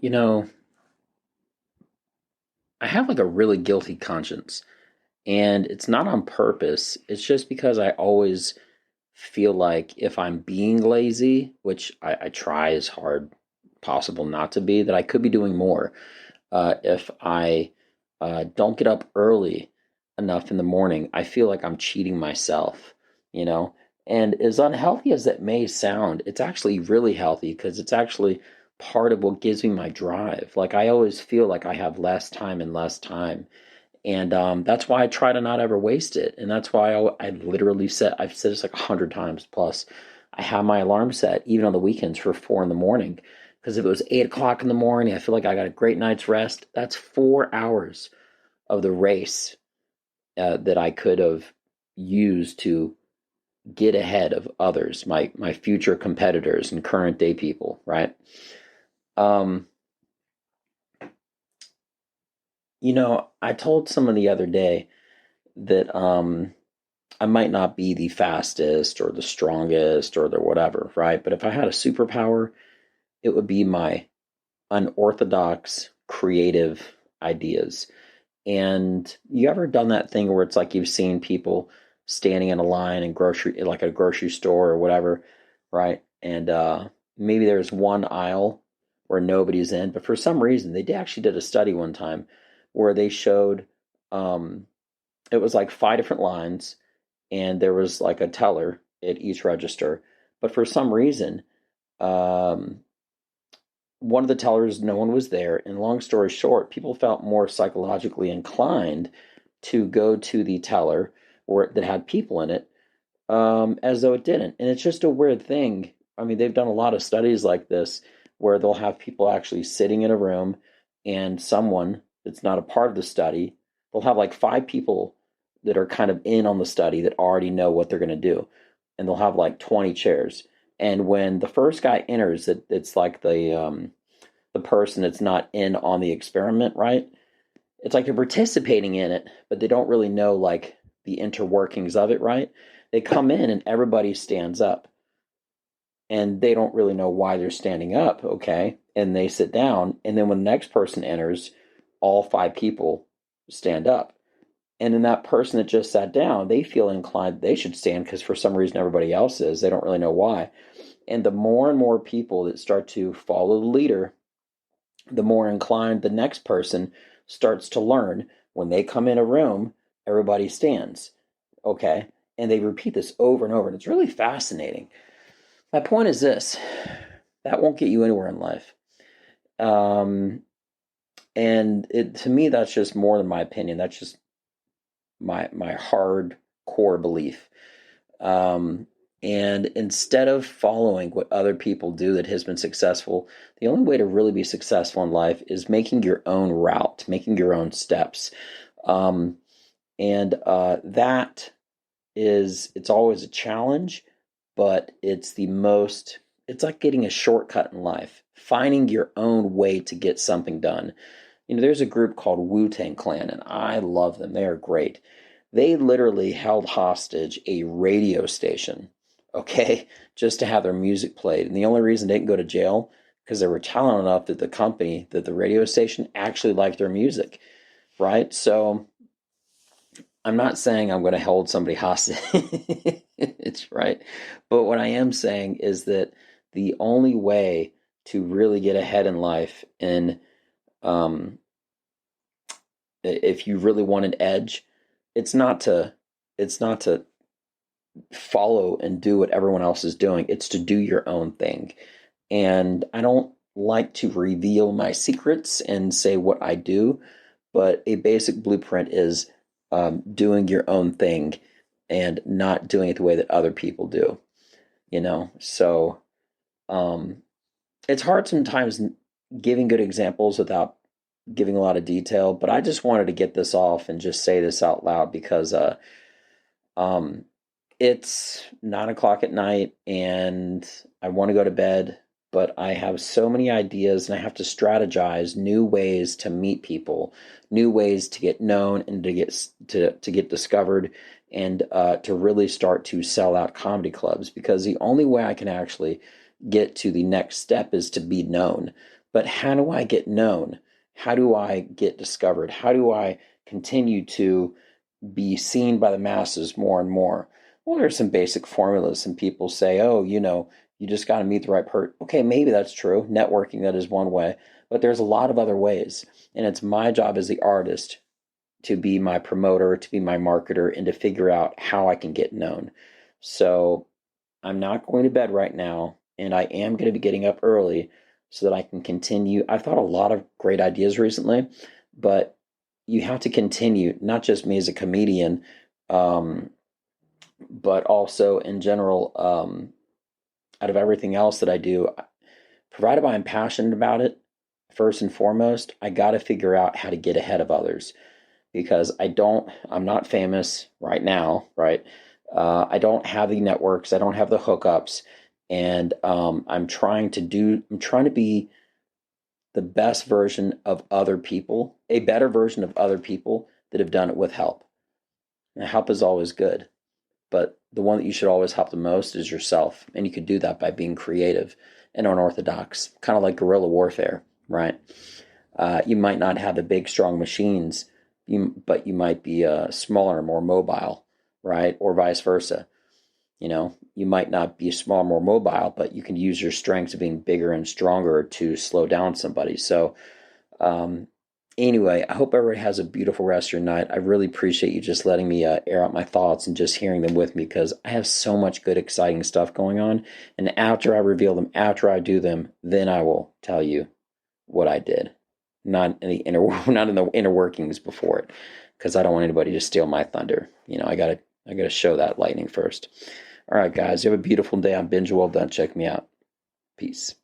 You know, I have like a really guilty conscience, and it's not on purpose. It's just because I always feel like if I'm being lazy, which I try as hard possible not to be, that I could be doing more. If I don't get up early enough in the morning, I feel like I'm cheating myself, you know? And as unhealthy as it may sound, it's actually really healthy because it's actually part of what gives me my drive. Like I always feel like I have less time and less time. And that's why I try to not ever waste it. And that's why I literally I've said this like 100 times plus. I have my alarm set even on the weekends for 4 in the morning. Because if it was 8 o'clock in the morning, I feel like I got a great night's rest. That's 4 hours of the race that I could have used to get ahead of others, my future competitors and current day people, right? Um, I told someone the other day that I might not be the fastest or the strongest or the whatever, right? But if I had a superpower, it would be my unorthodox creative ideas. And you ever done that thing where it's like you've seen people standing in a line in like a grocery store or whatever, right? And maybe there's one aisle where nobody's in, but for some reason actually did a study one time where they showed um, it was like five different lines, and there was like a teller at each register, but for some reason, um, one of the tellers, no one was there. And long story short, people felt more psychologically inclined to go to the teller or that had people in it, as though it didn't. And it's just a weird thing. I mean, they've done a lot of studies like this where they'll have people actually sitting in a room and someone that's not a part of the study, they'll have like five people that are kind of in on the study that already know what they're going to do. And they'll have like 20 chairs. And when the first guy enters, it's like the person that's not in on the experiment, right? It's like they're participating in it, but they don't really know like the interworkings of it, right? They come in and everybody stands up and they don't really know why they're standing up, okay? And they sit down, and then when the next person enters, all five people stand up. And then that person that just sat down, they feel inclined they should stand because for some reason everybody else is. They don't really know why. And the more and more people that start to follow the leader, the more inclined the next person starts to learn. When they come in a room, everybody stands. Okay. And they repeat this over and over. And it's really fascinating. My point is this: that won't get you anywhere in life. Um, and to me, that's just more than my opinion. That's just my hard core belief. Um, and instead of following what other people do that has been successful, the only way to really be successful in life is making your own route, making your own steps. Um, and that it's always a challenge, but it's like getting a shortcut in life, finding your own way to get something done. There's a group called Wu-Tang Clan, and I love them. They are great. They literally held hostage a radio station, okay, just to have their music played. And the only reason they didn't go to jail because they were talented enough that the radio station actually liked their music, right? So I'm not saying I'm going to hold somebody hostage. It's right. But what I am saying is that the only way to really get ahead in life, and um, if you really want an edge, it's not to it's not to follow and do what everyone else is doing. It's to do your own thing. And I don't like to reveal my secrets and say what I do, but a basic blueprint is doing your own thing and not doing it the way that other people do. So um, it's hard sometimes giving good examples without giving a lot of detail, but I just wanted to get this off and just say this out loud because um, it's 9 o'clock at night and I want to go to bed, but I have so many ideas and I have to strategize new ways to meet people, new ways to get known and to get discovered, and to really start to sell out comedy clubs, because the only way I can actually get to the next step is to be known. But how do I get known? How do I get discovered? How do I continue to be seen by the masses more and more? Well, there's some basic formulas, and people say, oh, you just got to meet the right person. Okay, maybe that's true. Networking, that is one way, but there's a lot of other ways. And it's my job as the artist to be my promoter, to be my marketer, and to figure out how I can get known. So I'm not going to bed right now, and I am going to be getting up early so that I can continue. I've thought a lot of great ideas recently, but you have to continue, not just me as a comedian, um, but also in general, out of everything else that I do, provided I'm passionate about it, first and foremost, I got to figure out how to get ahead of others because I'm not famous right now, right? I don't have the networks, I don't have the hookups, and I'm trying to be the best version of other people, a better version of other people that have done it with help. Now, help is always good, but the one that you should always help the most is yourself. And you could do that by being creative and unorthodox, kind of like guerrilla warfare, right? You might not have the big, strong machines, but you might be smaller and more mobile, right? Or vice versa. You might not be small, more mobile, but you can use your strengths of being bigger and stronger to slow down somebody. So, um, anyway, I hope everybody has a beautiful rest of your night. I really appreciate you just letting me air out my thoughts and just hearing them with me because I have so much good, exciting stuff going on. And after I reveal them, after I do them, then I will tell you what I did. Not in the inner, not in the inner workings before it, because I don't want anybody to steal my thunder. I gotta show that lightning first. All right, guys, you have a beautiful day. I'm Binge Well Done. Check me out. Peace.